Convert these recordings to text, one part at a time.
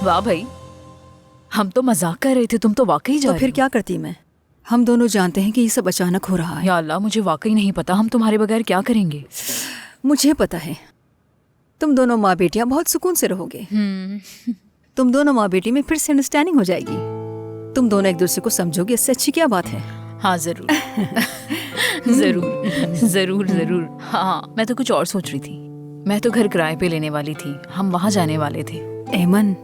वाह भाई, हम तो मजाक कर रहे थे, तुम तो वाकई जा तो रहे फिर हो। क्या करती मैं? हम दोनों जानते हैं कि ये सब अचानक हो रहा है। या अल्लाह, मुझे वाकई नहीं पता हम तुम्हारे बगैर क्या करेंगे। मुझे पता है, तुम दोनों माँ बेटियां बहुत सुकून से रहोगे। तुम दोनों माँ बेटी में फिर से अंडरस्टैंडिंग हो जाएगी। तुम दोनों एक दूसरे को समझोगे, इससे अच्छी क्या बात है। हाँ जरूर जरूर जरूर जरूर। हाँ, मैं तो कुछ और सोच रही थी। मैं तो घर किराए पे लेने वाली थी, हम वहाँ जाने वाले थे। एमन,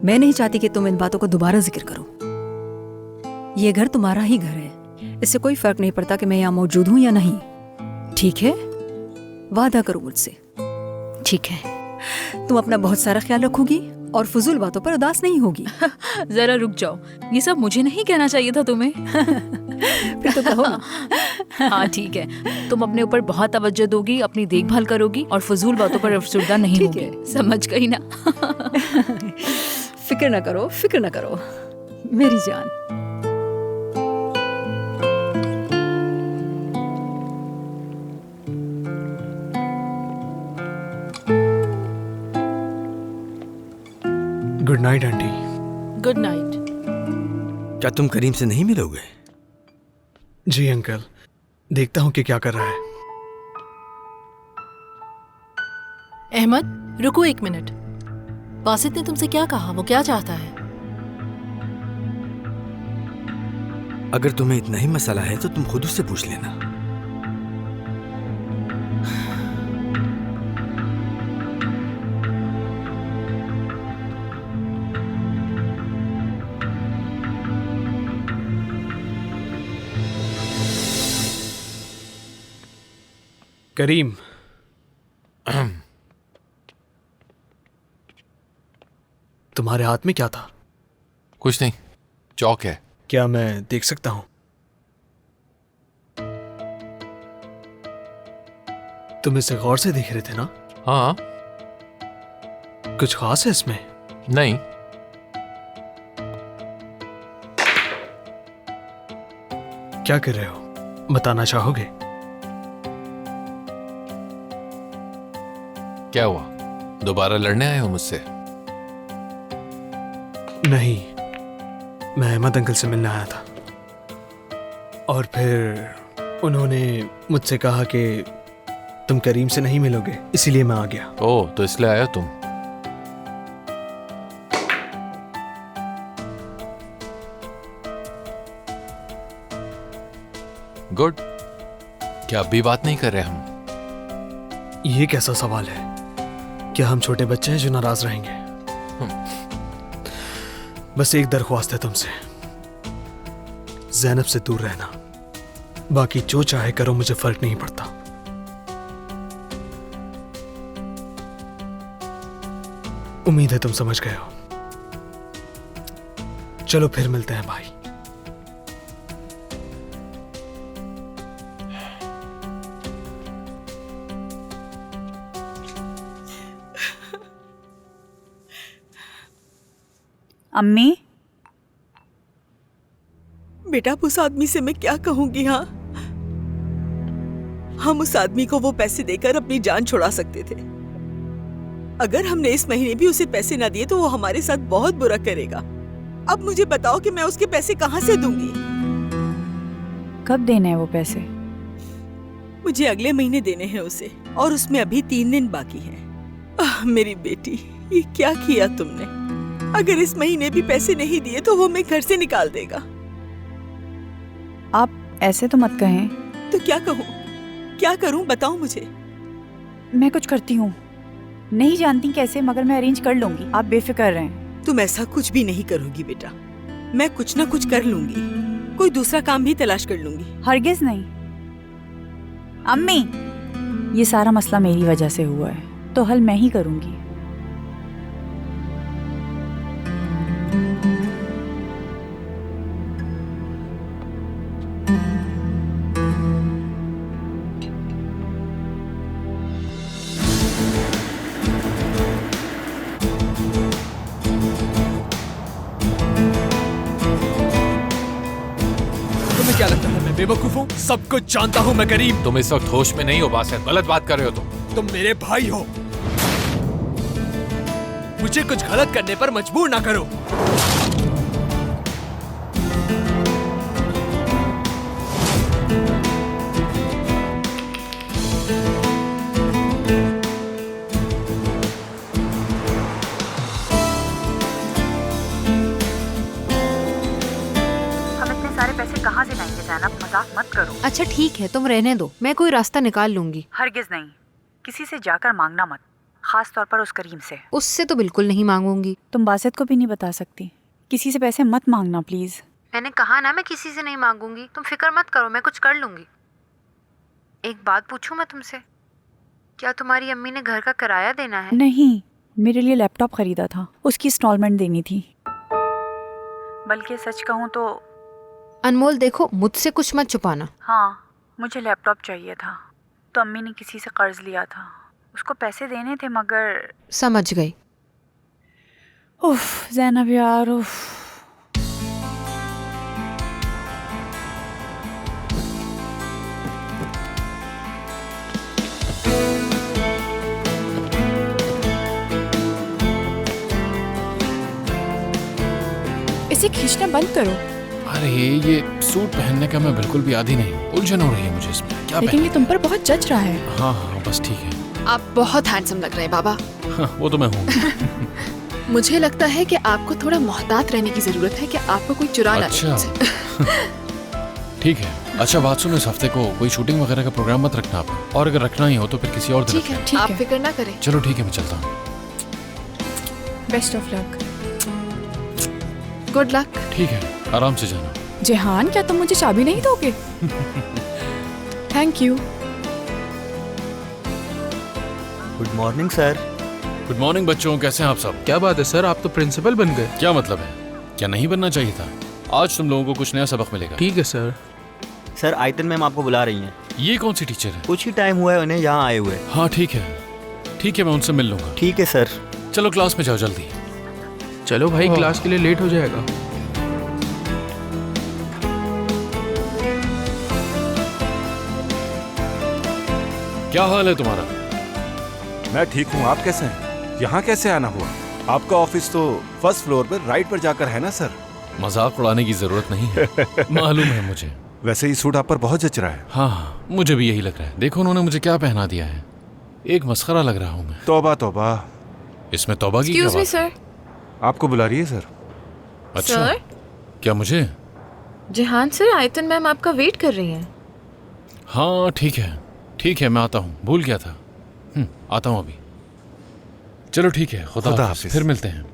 मैं नहीं चाहती कि तुम इन बातों को दोबारा जिक्र करो। ये घर तुम्हारा ही घर है, इससे कोई फर्क नहीं पड़ता कि मैं यहाँ मौजूद हूँ या नहीं। ठीक है? वादा करो मुझसे। ठीक है। तुम अपना बहुत सारा ख्याल रखोगी और फजूल बातों पर उदास नहीं होगी। जरा रुक जाओ, ये सब मुझे नहीं कहना चाहिए था तुम्हें। फिर तो कहो ना। हाँ ठीक है, तुम अपने ऊपर बहुत तवज्जो दोगी, अपनी देखभाल करोगी और फजूल बातों पर अफसरदा नहीं ठीक होगी। है। समझ गई ना? फिक्र ना करो, फिक्र ना करो मेरी जान। Good night aunty. Good night. क्या तुम करीम से नहीं मिलोगे? जी अंकल, देखता हूँ कि क्या कर रहा है। अहमद, रुको 1 मिनट। बासित ने तुमसे क्या कहा? वो क्या चाहता है? अगर तुम्हें इतना ही मसला है तो तुम खुद उससे पूछ लेना। करीम, तुम्हारे हाथ में क्या था? कुछ नहीं, चौक है। क्या मैं देख सकता हूं? तुम इसे गौर से देख रहे थे ना? हाँ। कुछ खास है इसमें? नहीं। क्या कर रहे हो, बताना चाहोगे? क्या हुआ, दोबारा लड़ने आए हो मुझसे? नहीं, मैं अहमद अंकल से मिलने आया था और फिर उन्होंने मुझसे कहा कि तुम करीम से नहीं मिलोगे, इसीलिए मैं आ गया। ओह, तो इसलिए आया तुम? गुड। क्या अब भी बात नहीं कर रहे हम? ये कैसा सवाल है? क्या हम छोटे बच्चे हैं जो नाराज रहेंगे? बस एक दरख्वास्त है तुमसे, ज़ैनब से दूर रहना। बाकी जो चाहे करो, मुझे फर्क नहीं पड़ता। उम्मीद है तुम समझ गए हो। चलो फिर मिलते हैं भाई। अम्मी, बेटा अब उस आदमी से मैं क्या कहूंगी? हाँ, हम उस आदमी को वो पैसे देकर अपनी जान छुड़ा सकते थे। अगर हमने इस महीने भी उसे पैसे ना दिए तो वो हमारे साथ बहुत बुरा करेगा। अब मुझे बताओ कि मैं उसके पैसे कहाँ से दूंगी? कब देने हैं वो पैसे? मुझे अगले महीने देने हैं उसे, और उसमें अभी 3 दिन बाकी हैं। मेरी बेटी, ये क्या किया तुमने? अगर इस महीने भी पैसे नहीं दिए तो वो हमें घर से निकाल देगा। आप ऐसे तो मत कहें। तो क्या कहूँ, क्या करूँ, बताओ मुझे। मैं कुछ करती हूँ, नहीं जानती कैसे, मगर मैं अरेंज कर लूंगी, आप बेफिक्र रहें। तुम ऐसा कुछ भी नहीं करोगी बेटा, मैं कुछ ना कुछ कर लूंगी, कोई दूसरा काम भी तलाश कर लूंगी। हरगिज नहीं अम्मी, ये सारा मसला मेरी वजह से हुआ है, तो हल मैं ही करूंगी। तुम्हें क्या लगता है मैं बेवकूफ हूँ? सब कुछ जानता हूँ मैं करीम। तुम इस वक्त होश में नहीं हो बासित, गलत बात कर रहे हो तुम। तुम मेरे भाई हो, मुझे कुछ गलत करने पर मजबूर ना करो। हम इतने सारे पैसे कहाँ से लाएंगे जैनब, मजाक मत करो। अच्छा ठीक है, तुम रहने दो, मैं कोई रास्ता निकाल लूंगी। हरगिज नहीं, किसी से जाकर मांगना मत, खास तौर पर उस करीम से। उससे तो बिल्कुल नहीं मांगूंगी। तुम बासित को भी नहीं बता सकती, किसी से पैसे मत मांगना प्लीज। मैंने कहा ना मैं किसी से नहीं मांगूंगी, तुम फिक्र मत करो, मैं कुछ कर लूंगी। एक बात पूछूं मैं तुमसे, क्या तुम्हारी अम्मी ने घर का किराया देना है? नहीं, मेरे लिए लैपटॉप खरीदा था, उसकी इंस्टॉलमेंट देनी थी। बल्कि सच कहूँ तो अनमोल देखो, मुझसे कुछ मत छुपाना। हाँ, मुझे लैपटॉप चाहिए था, तो अम्मी ने किसी से कर्ज लिया था, उसको पैसे देने थे मगर। समझ गई। उफ ज़ैनब यार, उफ। इसे खींचना बंद करो। अरे ये सूट पहनने का मैं बिल्कुल भी आदी नहीं, उलझन हो रही है मुझे इसमें। क्या लेकिन ये तुम पर बहुत जच रहा है। हाँ हाँ बस ठीक है। आप बहुत हैंडसम लग रहे हैं बाबा। हाँ, वो तो मैं हूँ। मुझे लगता है कि आपको थोड़ा मोहतात रहने की जरूरत है कि आपको कोई चुरा ना ले अच्छा मुझसे। ठीक है। अच्छा बात सुनो, इस हफ्ते को कोई शूटिंग वगैरह का प्रोग्राम मत रखना आप, और अगर रखना ही हो तो फिर किसी और दिन ठीक है, रखना। आप फिक्र ना करें। चलो ठीक है, मैं चलता हूँ। Best of luck. Good luck. ठीक है, आराम से जाना। जेहान, क्या तुम मुझे चाबी नहीं दोगे? Thank you. Good morning sir. Good morning बच्चों, कैसे हैं आप सब? क्या बात है सर, आप तो प्रिंसिपल बन गए। क्या मतलब है, क्या नहीं बनना चाहिए था? आज तुम लोगों को कुछ नया सबक मिलेगा। ठीक है सर। सर आयतन मैम आपको बुला रही हैं। ये कौन सी टीचर है? कुछ ही टाइम हुआ है उन्हें यहाँ आए हुए। हाँ ठीक है, ठीक है, मैं उनसे मिल लूंगा। ठीक है सर। चलो क्लास में जाओ जल्दी। चलो भाई, क्लास के लिए लेट हो जाएगा। क्या हाल है तुम्हारा? मैं ठीक हूँ, आप कैसे हैं? यहाँ कैसे आना हुआ? आपका ऑफिस तो फर्स्ट फ्लोर पर राइट पर जाकर है ना सर? मजाक उड़ाने की जरूरत नहीं है। मालूम है मुझे। वैसे ही सूट आप पर बहुत जच रहा है। हाँ, मुझे भी यही लग रहा है। देखो उन्होंने मुझे क्या पहना दिया है, एक मस्खरा लग रहा हूँ मैं। तौबा तौबा। इसमें तौबा की क्या बात? Excuse me sir. आपको बुला रही है सर। अच्छा सर? क्या मुझे? जेहान सर, आयतन मैम आपका वेट कर रही हैं। हाँ ठीक है, ठीक है, मैं आता हूँ, भूल गया था। आता हूँ अभी। चलो ठीक है, खुदा हाफिज़, फिर मिलते हैं।